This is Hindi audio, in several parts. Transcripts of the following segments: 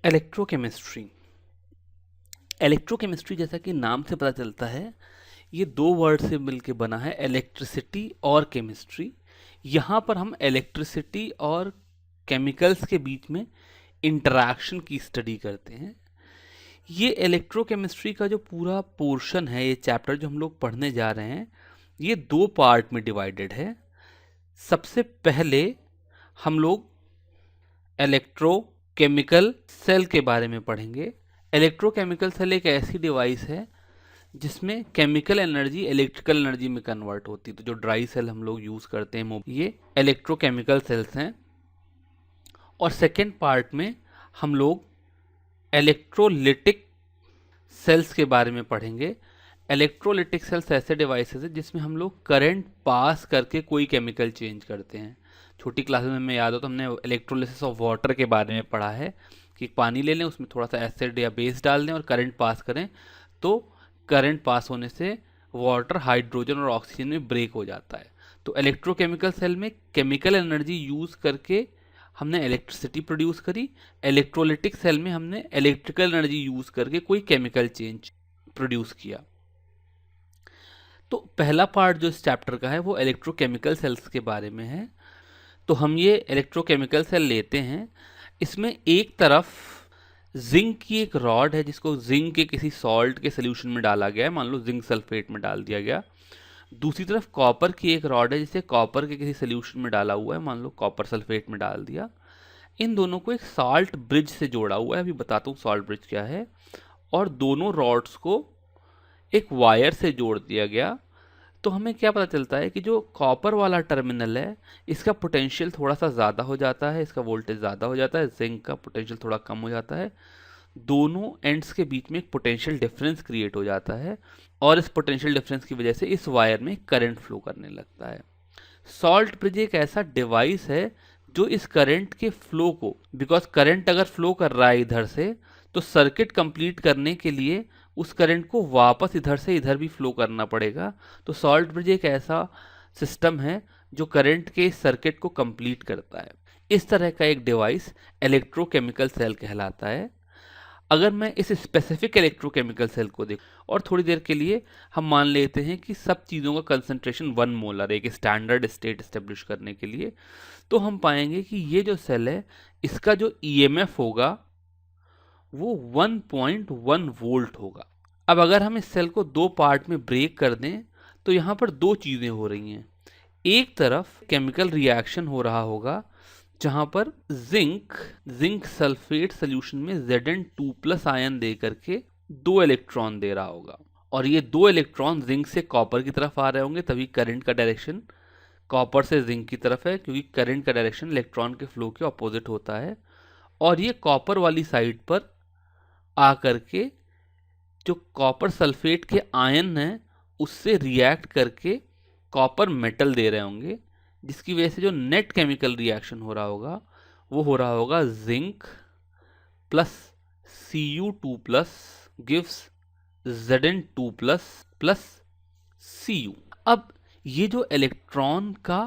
इलेक्ट्रोकेमिस्ट्री। इलेक्ट्रोकेमिस्ट्री जैसा कि नाम से पता चलता है, ये दो वर्ड से मिलके बना है, इलेक्ट्रिसिटी और केमिस्ट्री। यहाँ पर हम इलेक्ट्रिसिटी और केमिकल्स के बीच में इंटरैक्शन की स्टडी करते हैं। ये इलेक्ट्रोकेमिस्ट्री का जो पूरा पोर्शन है, ये चैप्टर जो हम लोग पढ़ने जा रहे हैं, ये दो पार्ट में डिवाइडेड है। सबसे पहले हम लोग इलेक्ट्रोकेमिकल सेल के बारे में पढ़ेंगे। इलेक्ट्रोकेमिकल सेल एक ऐसी डिवाइस है जिसमें केमिकल एनर्जी इलेक्ट्रिकल एनर्जी में कन्वर्ट होती है। तो जो ड्राई सेल हम लोग यूज करते हैं ये इलेक्ट्रोकेमिकल सेल्स हैं। और सेकेंड पार्ट में हम लोग इलेक्ट्रोलिटिक सेल्स के बारे में पढ़ेंगे। इलेक्ट्रोलिटिक सेल्स ऐसे डिवाइसेस है जिसमें हम लोग करंट पास करके कोई केमिकल चेंज करते हैं। छोटी क्लासेस में मैं याद हो तो हमने इलेक्ट्रोलिसिस ऑफ वाटर के बारे में पढ़ा है कि पानी ले लें, उसमें थोड़ा सा एसिड या बेस डाल दें और करंट पास करें, तो करंट पास होने से वाटर हाइड्रोजन और ऑक्सीजन में ब्रेक हो जाता है। तो इलेक्ट्रोकेमिकल सेल में केमिकल एनर्जी यूज करके हमने इलेक्ट्रिसिटी प्रोड्यूस करी। इलेक्ट्रोलिटिक सेल में हमने इलेक्ट्रिकल एनर्जी यूज करके कोई केमिकल चेंज प्रोड्यूस किया। तो पहला पार्ट जो इस चैप्टर का है वो इलेक्ट्रोकेमिकल सेल्स के बारे में है। तो हम ये इलेक्ट्रोकेमिकल सेल लेते हैं। इसमें एक तरफ जिंक की एक रॉड है जिसको जिंक के किसी सॉल्ट के सोल्यूशन में डाला गया है, मान लो जिंक सल्फेट में डाल दिया गया। दूसरी तरफ कॉपर की एक रॉड है जिसे कॉपर के किसी सोल्यूशन में डाला हुआ है, मान लो कॉपर सल्फेट में डाल दिया। इन दोनों को एक साल्ट ब्रिज से जोड़ा हुआ है, अभी बताता हूँ साल्ट ब्रिज क्या है। और दोनों रॉड्स को एक वायर से जोड़ दिया गया। तो हमें क्या पता चलता है कि जो कॉपर वाला टर्मिनल है इसका पोटेंशियल थोड़ा सा ज़्यादा हो जाता है, इसका वोल्टेज ज़्यादा हो जाता है, जिंक का पोटेंशियल थोड़ा कम हो जाता है। दोनों एंड्स के बीच में एक पोटेंशियल डिफरेंस क्रिएट हो जाता है और इस पोटेंशियल डिफरेंस की वजह से इस वायर में करंट फ्लो करने लगता है। सॉल्ट ब्रिज एक ऐसा डिवाइस है जो इस करंट के फ्लो को, बिकॉज करंट अगर फ्लो कर रहा है इधर से, तो सर्किट कंप्लीट करने के लिए उस करंट को वापस इधर से इधर भी फ्लो करना पड़ेगा। तो सॉल्ट ब्रिज एक ऐसा सिस्टम है जो करंट के सर्किट को कंप्लीट करता है। इस तरह का एक डिवाइस इलेक्ट्रोकेमिकल सेल कहलाता है। अगर मैं इस स्पेसिफिक इलेक्ट्रोकेमिकल सेल को देख और थोड़ी देर के लिए हम मान लेते हैं कि सब चीज़ों का कंसंट्रेशन 1 मोलर है, एक स्टैंडर्ड स्टेट एस्टेब्लिश करने के लिए, तो हम पाएंगे कि ये जो सेल है इसका जो ईएमएफ होगा वो 1.1 वोल्ट होगा। अब अगर हम इस सेल को दो पार्ट में ब्रेक कर दें तो यहाँ पर दो चीज़ें हो रही हैं। एक तरफ केमिकल रिएक्शन हो रहा होगा जहां पर जिंक सल्फेट सोल्यूशन में Zn2+ आयन दे करके 2 इलेक्ट्रॉन दे रहा होगा, और ये 2 इलेक्ट्रॉन जिंक से कॉपर की तरफ आ रहे होंगे, तभी करंट का डायरेक्शन कॉपर से जिंक की तरफ है, क्योंकि करंट का डायरेक्शन इलेक्ट्रॉन के फ्लो के ऑपोजिट होता है। और ये कॉपर वाली साइड पर आकर के जो कॉपर सल्फेट के आयन हैं उससे रिएक्ट करके कॉपर मेटल दे रहे होंगे, जिसकी वजह से जो नेट केमिकल रिएक्शन हो रहा होगा वो हो रहा होगा zinc plus Cu2+ gives Zn2+ plus Cu। अब ये जो इलेक्ट्रॉन का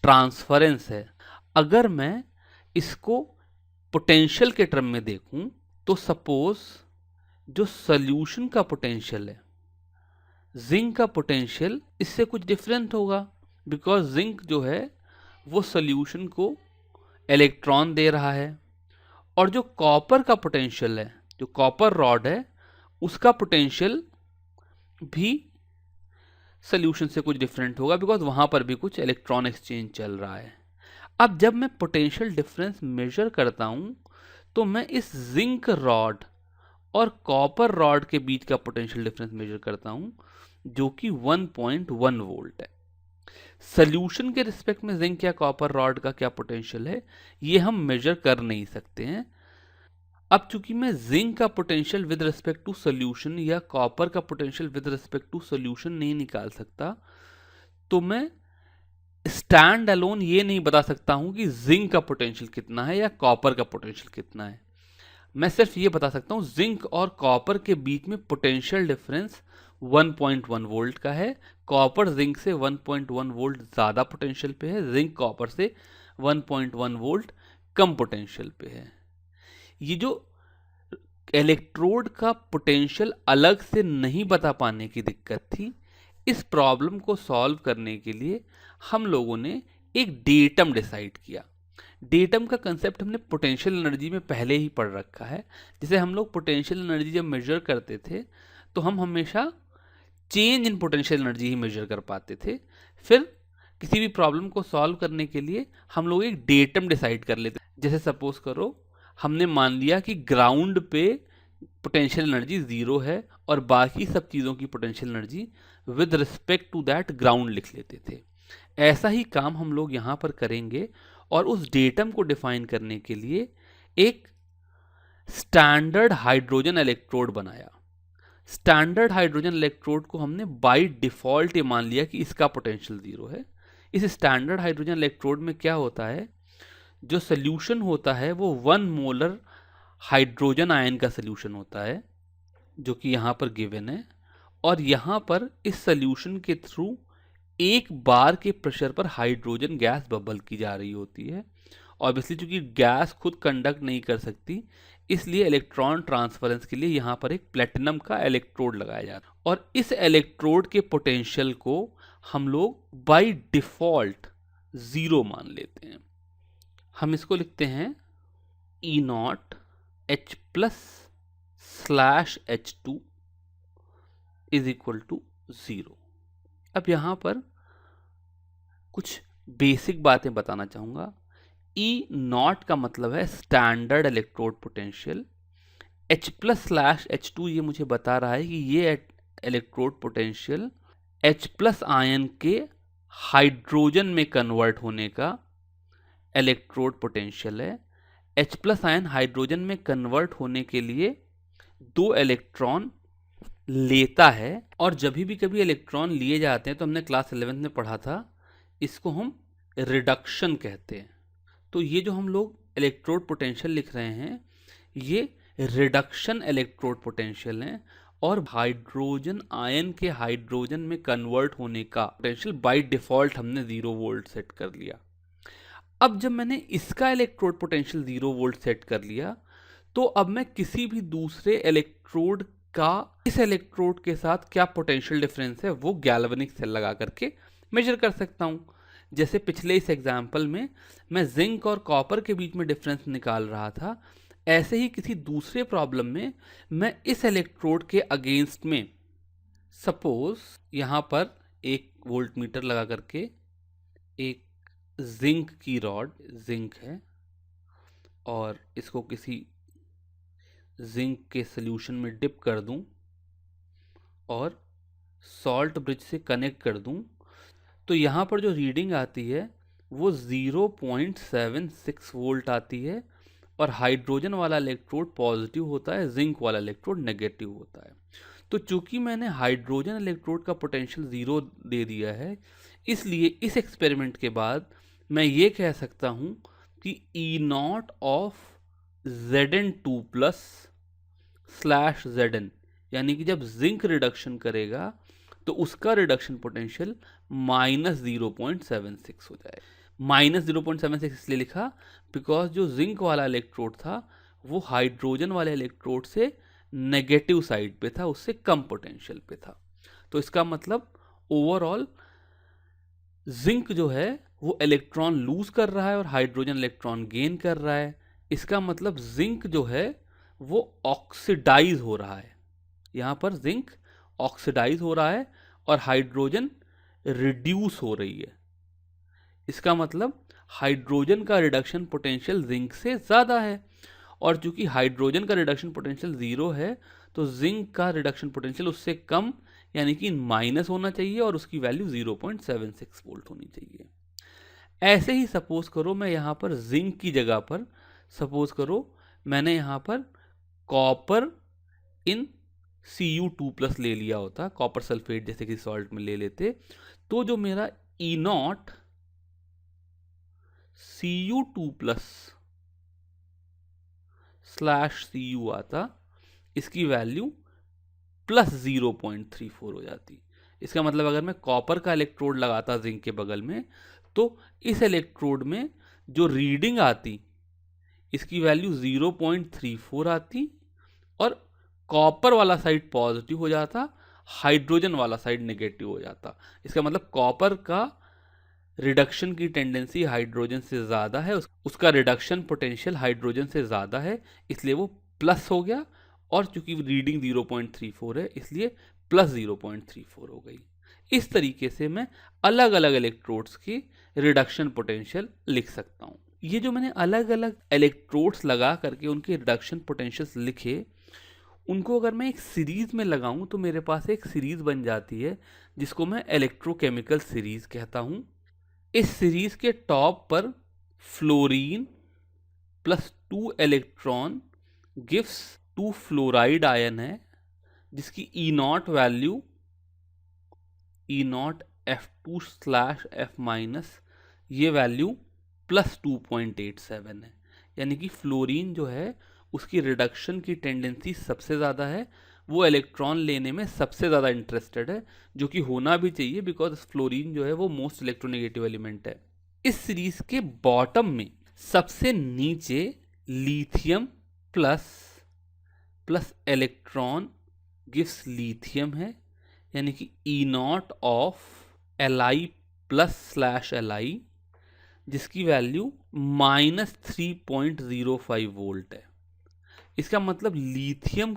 ट्रांसफरेंस है, अगर मैं इसको पोटेंशियल के टर्म में देखूं तो सपोज जो सॉल्यूशन का पोटेंशियल है, जिंक का पोटेंशियल इससे कुछ डिफरेंट होगा, बिकॉज जिंक जो है वो सॉल्यूशन को इलेक्ट्रॉन दे रहा है। और जो कॉपर का पोटेंशियल है, जो कॉपर रॉड है, उसका पोटेंशियल भी सॉल्यूशन से कुछ डिफरेंट होगा, बिकॉज वहां पर भी कुछ इलेक्ट्रॉन एक्सचेंज चल रहा है। अब जब मैं पोटेंशियल डिफरेंस मेजर करता हूं तो मैं इस जिंक रॉड और कॉपर रॉड के बीच का पोटेंशियल डिफरेंस मेजर करता हूं, जो कि 1.1 वोल्ट है। सॉल्यूशन के रिस्पेक्ट में जिंक या कॉपर रॉड का क्या पोटेंशियल है ये हम मेजर कर नहीं सकते हैं। अब चूंकि मैं जिंक का potential with respect to solution या कॉपर का potential with respect to solution नहीं निकाल सकता, तो मैं स्टैंड अलोन ये नहीं बता सकता हूं कि जिंक का पोटेंशियल कितना है या कॉपर का पोटेंशियल कितना है। मैं सिर्फ ये बता सकता हूं जिंक और कॉपर के बीच में पोटेंशियल डिफरेंस 1.1 वोल्ट का है। कॉपर जिंक से 1.1 वोल्ट ज़्यादा पोटेंशियल पे है, जिंक कॉपर से 1.1 वोल्ट कम पोटेंशियल पे है। ये जो इलेक्ट्रोड का पोटेंशियल अलग से नहीं बता पाने की दिक्कत थी। इस प्रॉब्लम को सॉल्व करने के लिए हम लोगों ने एक डेटम डिसाइड किया। डेटम का कंसेप्ट हमने पोटेंशियल एनर्जी में पहले ही पढ़ रखा है। जैसे हम लोग पोटेंशियल एनर्जी जब मेजर करते थे तो हम हमेशा चेंज इन पोटेंशियल एनर्जी ही मेजर कर पाते थे। फिर किसी भी प्रॉब्लम को सॉल्व करने के लिए हम लोग एक डेटम डिसाइड कर लेते। जैसे सपोज करो हमने मान लिया कि ग्राउंड पे पोटेंशियल एनर्जी 0 है और बाकी सब चीज़ों की potential energy with respect to that ground लिख लेते थे। ऐसा ही काम हम लोग यहाँ पर करेंगे और उस डेटम को डिफाइन करने के लिए एक स्टैंडर्ड हाइड्रोजन इलेक्ट्रोड बनाया। स्टैंडर्ड हाइड्रोजन इलेक्ट्रोड को हमने बाय डिफॉल्ट ये मान लिया कि इसका पोटेंशियल 0 है। इस स्टैंडर्ड हाइड्रोजन इलेक्ट्रोड में क्या होता है, जो सोल्यूशन होता है वो 1 मोलर हाइड्रोजन आयन का सोल्यूशन होता है, जो कि यहाँ पर गिवन है। और यहाँ पर इस सोल्यूशन के थ्रू 1 बार के प्रेशर पर हाइड्रोजन गैस बबल की जा रही होती है। ऑब्वियसली चूंकि गैस खुद कंडक्ट नहीं कर सकती, इसलिए इलेक्ट्रॉन ट्रांसफरेंस के लिए यहाँ पर एक प्लेटिनम का इलेक्ट्रोड लगाया जाता है। और इस इलेक्ट्रोड के पोटेंशियल को हम लोग बाय डिफॉल्ट 0 मान लेते हैं। हम इसको लिखते हैं E0 H plus slash H2 is equal to 0। अब यहाँ पर कुछ बेसिक बातें बताना चाहूँगा। E0 का मतलब है standard electrode potential. H plus slash H2 ये मुझे बता रहा है कि ये electrode potential H plus ion के हाइड्रोजन में कन्वर्ट होने का इलेक्ट्रोड पोटेंशियल है। H प्लस आयन हाइड्रोजन में कन्वर्ट होने के लिए 2 इलेक्ट्रॉन लेता है। और जब भी कभी इलेक्ट्रॉन लिए जाते हैं तो हमने क्लास 11 में पढ़ा था, इसको हम रिडक्शन कहते हैं। तो ये जो हम लोग इलेक्ट्रोड पोटेंशियल लिख रहे हैं ये रिडक्शन इलेक्ट्रोड पोटेंशियल है। और हाइड्रोजन आयन के हाइड्रोजन में कन्वर्ट होने का पोटेंशियल बाय डिफॉल्ट हमने 0 वोल्ट सेट कर लिया। अब जब मैंने इसका इलेक्ट्रोड पोटेंशियल 0 वोल्ट सेट कर लिया तो अब मैं किसी भी दूसरे इलेक्ट्रोड का इस इलेक्ट्रोड के साथ क्या पोटेंशियल डिफरेंस है वो गैल्वेनिक सेल लगा करके मेजर कर सकता हूँ। जैसे पिछले इस एग्जाम्पल में मैं जिंक और कॉपर के बीच में डिफरेंस निकाल रहा था, ऐसे ही किसी दूसरे प्रॉब्लम में मैं इस इलेक्ट्रोड के अगेंस्ट में सपोज यहाँ पर एक वोल्ट मीटर लगा करके एक जिंक की रॉड, जिंक है, और इसको किसी जिंक के सॉल्यूशन में डिप कर दूं और सॉल्ट ब्रिज से कनेक्ट कर दूं, तो यहाँ पर जो रीडिंग आती है वो 0.76 वोल्ट आती है। और हाइड्रोजन वाला इलेक्ट्रोड पॉजिटिव होता है, जिंक वाला इलेक्ट्रोड नेगेटिव होता है। तो चूंकि मैंने हाइड्रोजन इलेक्ट्रोड का पोटेंशियल 0 दे दिया है, इसलिए इस एक्सपेरिमेंट के बाद मैं ये कह सकता हूँ कि E0 of Zn2 plus slash Zn, यानी कि जब जिंक रिडक्शन करेगा तो उसका रिडक्शन पोटेंशियल माइनस 0.76 हो जाए। माइनस 0.76 इसलिए लिखा बिकॉज जो जिंक वाला इलेक्ट्रोड था वो हाइड्रोजन वाले इलेक्ट्रोड से नेगेटिव साइड पे था, उससे कम पोटेंशियल पे था। तो इसका मतलब ओवरऑल जिंक जो है वो इलेक्ट्रॉन लूज कर रहा है और हाइड्रोजन इलेक्ट्रॉन गेन कर रहा है। इसका मतलब जिंक जो है वो ऑक्सीडाइज हो रहा है, यहाँ पर जिंक ऑक्सीडाइज हो रहा है और हाइड्रोजन रिड्यूस हो रही है। इसका मतलब हाइड्रोजन का रिडक्शन पोटेंशियल जिंक से ज़्यादा है। और चूंकि हाइड्रोजन का रिडक्शन पोटेंशियल 0 है तो जिंक का रिडक्शन पोटेंशियल उससे कम यानी कि माइनस होना चाहिए और उसकी वैल्यू 0.76 वोल्ट होनी चाहिए। ऐसे ही सपोज करो मैं यहाँ पर जिंक की जगह पर सपोज करो मैंने यहाँ पर कॉपर इन Cu2+ ले लिया होता, कॉपर सल्फेट जैसे कि सॉल्ट में ले लेते, तो जो मेरा E0 Cu2+ स्लैश Cu आता, इसकी वैल्यू प्लस 0.34 हो जाती। इसका मतलब अगर मैं कॉपर का इलेक्ट्रोड लगाता जिंक के बगल में तो इस इलेक्ट्रोड में जो रीडिंग आती इसकी वैल्यू 0.34 आती और कॉपर वाला साइड पॉजिटिव हो जाता, हाइड्रोजन वाला साइड नेगेटिव हो जाता। इसका मतलब कॉपर का रिडक्शन की टेंडेंसी हाइड्रोजन से ज़्यादा है, उसका रिडक्शन पोटेंशियल हाइड्रोजन से ज़्यादा है, इसलिए वो प्लस हो गया। और चूंकि रीडिंग 0.34 है इसलिए प्लस 0.34 हो गई। इस तरीके से मैं अलग अलग इलेक्ट्रोड्स की रिडक्शन पोटेंशियल लिख सकता हूँ। ये जो मैंने अलग अलग इलेक्ट्रोड्स लगा करके उनके रिडक्शन पोटेंशियल्स लिखे, उनको अगर मैं एक सीरीज में लगाऊं तो मेरे पास एक सीरीज बन जाती है जिसको मैं इलेक्ट्रोकेमिकल सीरीज कहता हूं। इस सीरीज के टॉप पर fluorine plus 2 electron gives 2 fluoride ion है, जिसकी E naught value E naught F2 slash F minus ये वैल्यू प्लस 2.87 है। यानी कि फ्लोरीन जो है उसकी रिडक्शन की टेंडेंसी सबसे ज़्यादा है, वो इलेक्ट्रॉन लेने में सबसे ज़्यादा इंटरेस्टेड है, जो कि होना भी चाहिए बिकॉज फ्लोरीन जो है वो मोस्ट इलेक्ट्रोनेगेटिव एलिमेंट है। इस सीरीज के बॉटम में सबसे नीचे lithium plus plus electron gives lithium है, यानी कि E naught of Li plus slash Li, जिसकी वैल्यू -3.05 वोल्ट है। इसका मतलब लिथियम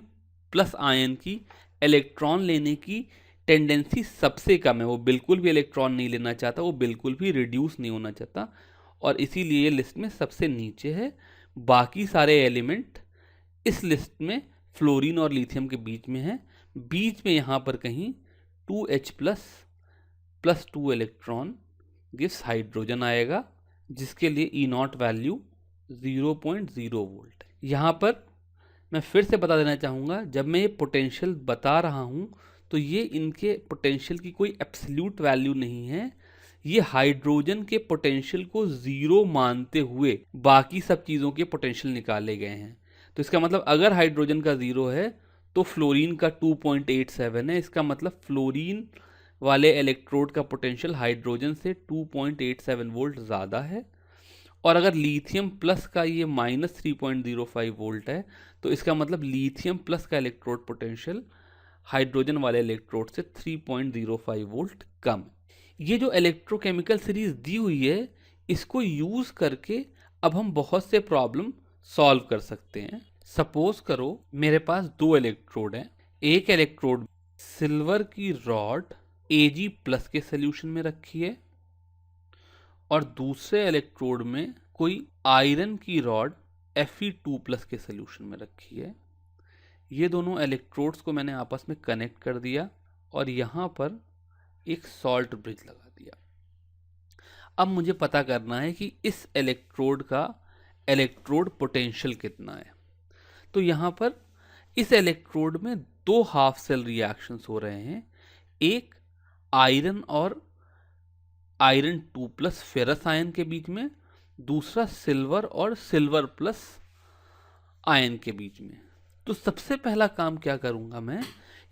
प्लस आयन की इलेक्ट्रॉन लेने की टेंडेंसी सबसे कम है, वो बिल्कुल भी इलेक्ट्रॉन नहीं लेना चाहता, वो बिल्कुल भी रिड्यूस नहीं होना चाहता, और इसीलिए ये लिस्ट में सबसे नीचे है। बाकी सारे एलिमेंट इस लिस्ट में फ्लोरीन और लिथियम के बीच में है। बीच में यहाँ पर कहीं 2H plus 2 electron gives hydrogen आएगा, जिसके लिए ई नॉट वैल्यू 0.0 वोल्ट है। यहाँ पर मैं फिर से बता देना चाहूँगा, जब मैं ये पोटेंशियल बता रहा हूँ तो ये इनके पोटेंशियल की कोई एब्सोल्यूट वैल्यू नहीं है, ये हाइड्रोजन के पोटेंशियल को ज़ीरो मानते हुए बाकी सब चीज़ों के पोटेंशियल निकाले गए हैं। तो इसका मतलब अगर हाइड्रोजन का ज़ीरो है तो फ्लोरीन का 2.87 है, इसका मतलब फ्लोरीन वाले इलेक्ट्रोड का पोटेंशियल हाइड्रोजन से 2.87 वोल्ट ज़्यादा है। और अगर लिथियम प्लस का ये -3.05 वोल्ट है तो इसका मतलब लिथियम प्लस का इलेक्ट्रोड पोटेंशियल हाइड्रोजन वाले इलेक्ट्रोड से 3.05 वोल्ट कम। ये जो इलेक्ट्रोकेमिकल सीरीज दी हुई है इसको यूज़ करके अब हम बहुत से प्रॉब्लम सॉल्व कर सकते हैं। सपोज करो मेरे पास दो इलेक्ट्रोड हैं, एक इलेक्ट्रोड सिल्वर की रॉड Ag प्लस के सोल्यूशन में रखी है और दूसरे इलेक्ट्रोड में कोई आयरन की रॉड Fe2 प्लस के सोल्यूशन में रखी है। ये दोनों इलेक्ट्रोड्स को मैंने आपस में कनेक्ट कर दिया और यहाँ पर एक सॉल्ट ब्रिज लगा दिया। अब मुझे पता करना है कि इस इलेक्ट्रोड का इलेक्ट्रोड पोटेंशियल कितना है। तो यहाँ पर इस इलेक्ट्रोड में दो हाफ सेल रिएक्शंस हो रहे हैं, एक आयरन और आयरन 2 प्लस फेरस आयन के बीच में, दूसरा सिल्वर और सिल्वर प्लस आयन के बीच में। तो सबसे पहला काम क्या करूंगा मैं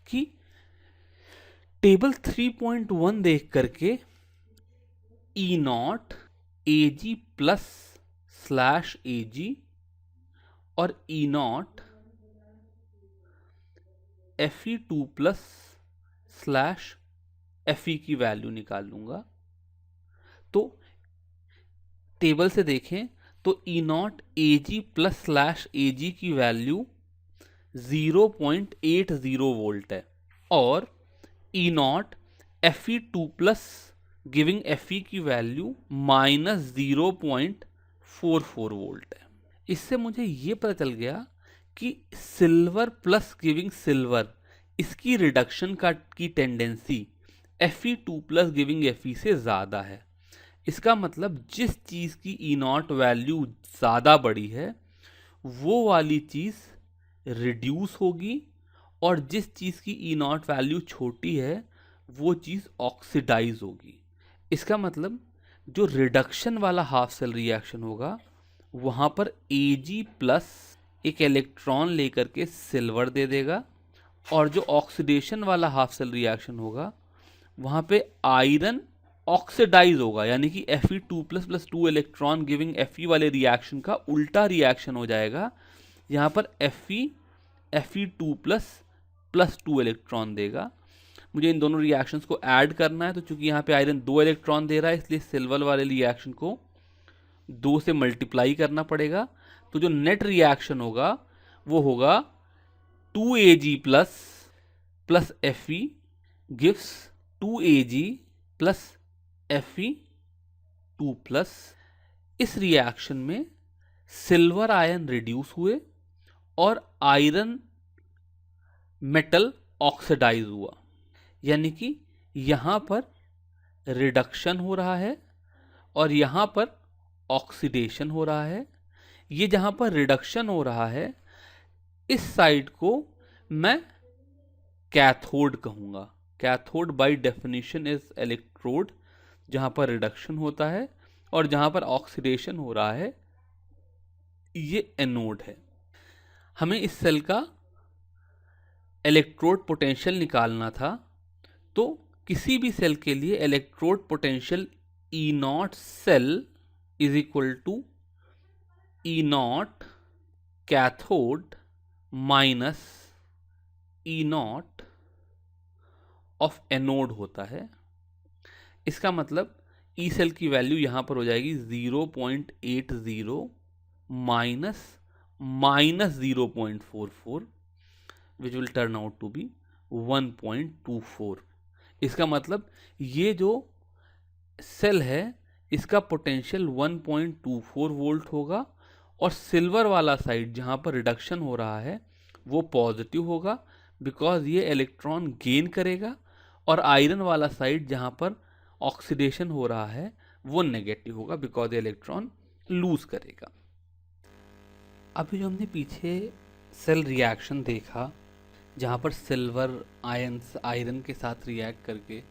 कि टेबल 3.1 देख करके E naught Ag plus slash Ag और E naught Fe2 plus slash Fe की वैल्यू निकाल लूंगा। तो टेबल से देखें तो E naught Ag plus slash Ag की वैल्यू 0.80 वोल्ट है और E naught Fe2 plus giving Fe की वैल्यू -0.44 वोल्ट है। इससे मुझे ये पता चल गया कि सिल्वर प्लस गिविंग सिल्वर इसकी रिडक्शन की tendency Fe2 plus giving Fe से ज़्यादा है। इसका मतलब जिस चीज़ की ई नॉट वैल्यू ज़्यादा बड़ी है वो वाली चीज़ रिड्यूस होगी और जिस चीज़ की ई नॉट वैल्यू छोटी है वो चीज़ ऑक्सीडाइज होगी। इसका मतलब जो रिडक्शन वाला हाफ सेल रिएक्शन होगा वहाँ पर Ag प्लस एक इलेक्ट्रॉन लेकर के सिल्वर दे देगा और जो ऑक्सीडेशन वाला हाफ सेल रिएक्शन होगा वहाँ पे आयरन ऑक्सीडाइज होगा, यानी कि Fe2 plus 2 electron giving Fe वाले रिएक्शन का उल्टा रिएक्शन हो जाएगा। यहाँ पर Fe Fe2 प्लस 2 इलेक्ट्रॉन देगा। मुझे इन दोनों रिएक्शंस को ऐड करना है, तो चूंकि यहाँ पे आयरन 2 इलेक्ट्रॉन दे रहा है, इसलिए सिल्वर वाले रिएक्शन को 2 से मल्टीप्लाई करना पड़ेगा। तो जो नेट रिएक्शन होगा वो होगा 2Ag plus Fe gives 2Ag plus Fe2 plus. इस रिएक्शन में सिल्वर आयन रिड्यूस हुए और आयरन मेटल ऑक्सीडाइज हुआ, यानी कि यहां पर रिडक्शन हो रहा है और यहां पर ऑक्सीडेशन हो रहा है। ये जहां पर रिडक्शन हो रहा है इस साइड को मैं कैथोड कहूंगा। Cathode by definition is electrode जहां पर रिडक्शन होता है, और जहां पर ऑक्सीडेशन हो रहा है ये एनोड है। हमें इस सेल का इलेक्ट्रोड पोटेंशियल निकालना था, तो किसी भी सेल के लिए electrode potential E naught cell is equal to E naught cathode minus E naught of anode होता है। इसका मतलब ई सेल की वैल्यू यहां पर हो जाएगी 0.80 minus 0.44 which will turn out to be 1.24। इसका मतलब ये जो सेल है इसका पोटेंशियल 1.24 वोल्ट होगा, और सिल्वर वाला साइड जहां पर रिडक्शन हो रहा है वो पॉजिटिव होगा बिकॉज ये इलेक्ट्रॉन गेन करेगा, और आयरन वाला साइड जहां पर ऑक्सीडेशन हो रहा है वो नेगेटिव होगा बिकॉज ये इलेक्ट्रॉन लूज करेगा। अभी जो हमने पीछे सेल रिएक्शन देखा जहाँ पर सिल्वर आयंस आयरन के साथ रिएक्ट करके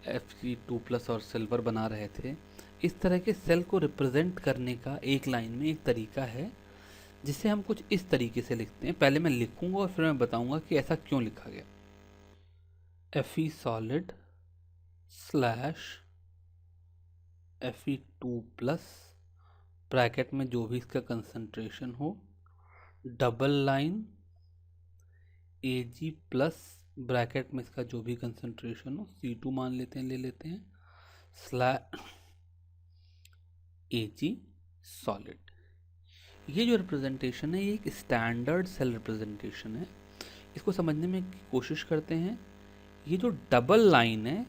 Fe2 प्लस और सिल्वर बना रहे थे, इस तरह के सेल को रिप्रेजेंट करने का एक लाइन में एक तरीका है जिसे हम कुछ इस तरीके से लिखते हैं। पहले मैं लिखूंगा और फिर मैं बताऊंगा कि ऐसा क्यों लिखा गया। Fe solid slash Fe2 plus bracket में जो भी इसका कंसंट्रेशन हो, double line Ag plus bracket में इसका जो भी कंसंट्रेशन हो, C2 मान लेते हैं, ले लेते हैं, स्लैश Ag सॉलिड। ये जो रिप्रेजेंटेशन है ये एक स्टैंडर्ड सेल रिप्रेजेंटेशन है। इसको समझने में कोशिश करते हैं। ये जो डबल लाइन है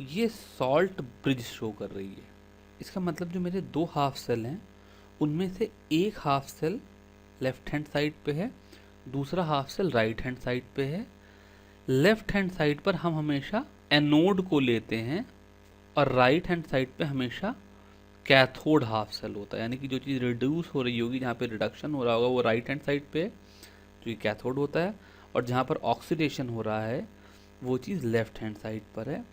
ये सॉल्ट ब्रिज शो कर रही है। इसका मतलब जो मेरे दो हाफ सेल हैं उनमें से एक half cell left hand side पे है, दूसरा half cell right hand side पे है। लेफ्ट हैंड साइड पर हम हमेशा एनोड को लेते हैं और राइट हैंड साइड पे हमेशा कैथोड हाफ सेल होता है, यानी कि जो चीज़ रिड्यूस हो रही होगी, जहाँ पे रिडक्शन हो रहा होगा वो राइट हैंड साइड पे जो कि कैथोड होता है, और जहाँ पर ऑक्सीडेशन हो रहा है वो चीज़ लेफ्ट हैंड साइड पर है।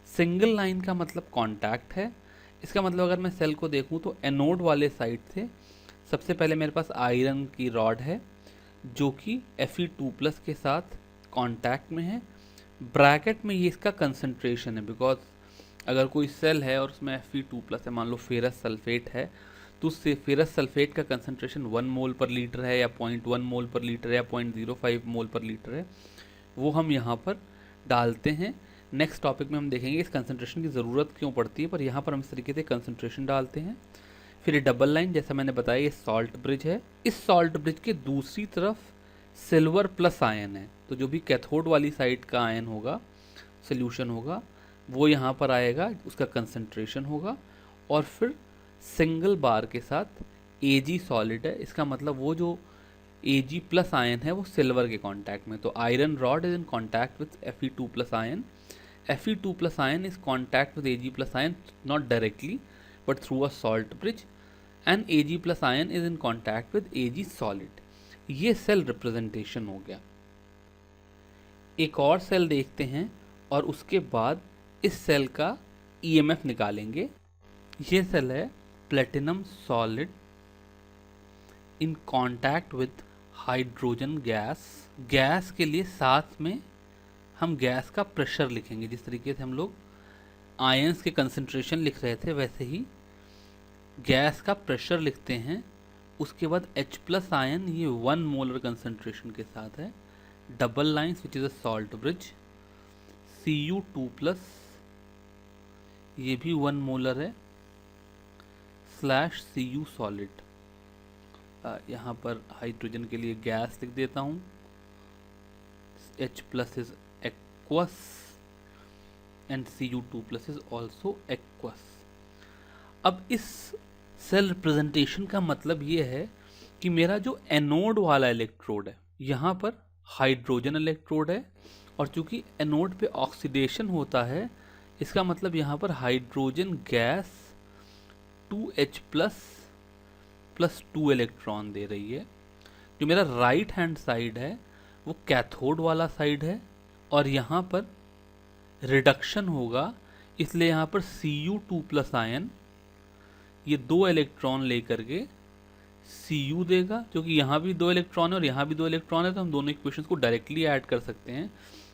सिंगल लाइन का मतलब कॉन्टैक्ट है। इसका मतलब अगर मैं सेल को देखूं तो एनोड वाले साइड से सबसे पहले मेरे पास आयरन की रॉड है जो कि Fe2 प्लस के साथ कांटेक्ट में है। ब्रैकेट में ये इसका कंसंट्रेशन है, बिकॉज अगर कोई सेल है और उसमें Fe2 प्लस है, मान लो फेरस सल्फेट है, तो उससे फेरस सल्फेट का कंसंट्रेशन 1 मोल पर लीटर है या 0.1 मोल पर लीटर है या 0.05 मोल पर लीटर है, वो हम यहाँ पर डालते हैं। नेक्स्ट टॉपिक में हम देखेंगे इस कंसंट्रेशन की ज़रूरत क्यों पड़ती है, पर यहाँ पर हम इस तरीके से कंसंट्रेशन डालते हैं। फिर ये डबल लाइन जैसा मैंने बताया ये सॉल्ट ब्रिज है। इस सॉल्ट ब्रिज के दूसरी तरफ सिल्वर प्लस आयन है, तो जो भी कैथोड वाली साइड का आयन होगा, सोल्यूशन होगा, वो यहाँ पर आएगा, उसका कंसंट्रेशन होगा, और फिर सिंगल बार के साथ Ag सॉलिड है। इसका मतलब वो जो Ag प्लस आयन है वो सिल्वर के कांटेक्ट में, तो iron rod is in contact with Fe2 plus ion. Fe2 plus ion is contact with Ag plus ion not directly but through a salt bridge, and Ag plus ion is in contact with Ag solid। ये सेल रिप्रेजेंटेशन हो गया। एक और सेल देखते हैं और उसके बाद इस सेल का EMF निकालेंगे। ये सेल है platinum solid in contact with hydrogen gas. Gas के लिए साथ में हम गैस का प्रेशर लिखेंगे। जिस तरीके से हम लोग आयंस के कंसंट्रेशन लिख रहे थे वैसे ही गैस का प्रेशर लिखते हैं उसके बाद H प्लस आयन ये 1 मोलर कंसंट्रेशन के साथ है, double lines which is a salt bridge, Cu2 plus ये भी 1 मोलर है स्लैश Cu सॉलिड। यहाँ पर हाइड्रोजन के लिए गैस लिख देता हूँ, H plus is aqueous and Cu2 plus is also aqueous. अब इस सेल रिप्रेजेंटेशन का मतलब ये है कि मेरा जो एनोड वाला इलेक्ट्रोड है यहाँ पर हाइड्रोजन इलेक्ट्रोड है, और चूंकि एनोड पे ऑक्सीडेशन होता है इसका मतलब यहाँ पर hydrogen gas 2H plus plus 2 electron दे रही है। जो मेरा राइट हैंड साइड है वो कैथोड वाला साइड है, और यहाँ पर रिडक्शन होगा, इसलिए यहाँ पर Cu2 प्लस आयन ये 2 इलेक्ट्रॉन लेकर के Cu देगा, क्योंकि यहाँ भी 2 इलेक्ट्रॉन है और यहाँ भी 2 इलेक्ट्रॉन है, तो हम दोनों इक्वेशंस को डायरेक्टली ऐड कर सकते हैं।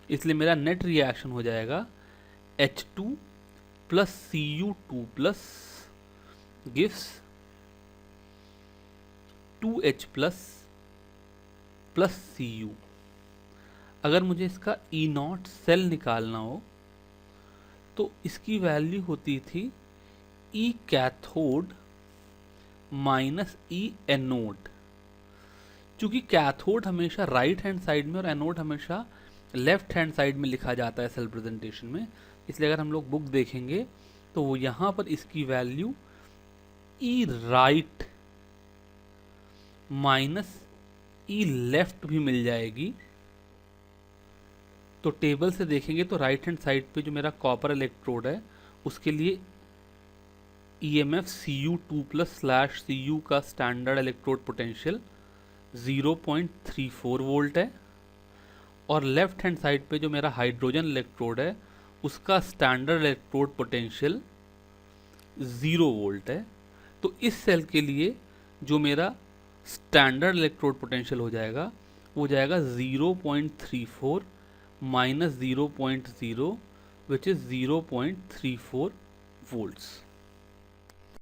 इसलिए मेरा नेट रिएक्शन हो जाएगा H2 plus Cu2 plus gives 2H plus plus Cu। अगर मुझे इसका E0 सेल निकालना हो तो इसकी वैल्यू होती थी E cathode minus E anode. चूंकि कैथोड हमेशा राइट हैंड साइड में और एनोड हमेशा लेफ्ट हैंड साइड में लिखा जाता है सेल प्रेजेंटेशन में, इसलिए अगर हम लोग बुक देखेंगे तो वो यहाँ पर इसकी value E right minus E left भी मिल जाएगी। तो टेबल से देखेंगे तो राइट हैंड साइड पे जो मेरा कॉपर इलेक्ट्रोड है उसके लिए EMF Cu2 plus slash Cu का स्टैंडर्ड इलेक्ट्रोड पोटेंशियल 0.34 वोल्ट है, और लेफ्ट हैंड साइड पे जो मेरा हाइड्रोजन इलेक्ट्रोड है उसका स्टैंडर्ड इलेक्ट्रोड पोटेंशियल 0 वोल्ट है। तो इस सेल के लिए जो मेरा स्टैंडर्ड इलेक्ट्रोड पोटेंशियल हो जाएगा वो जाएगा 0.34 माइनस 0.0 विच इज 0.34 वोल्ट्स।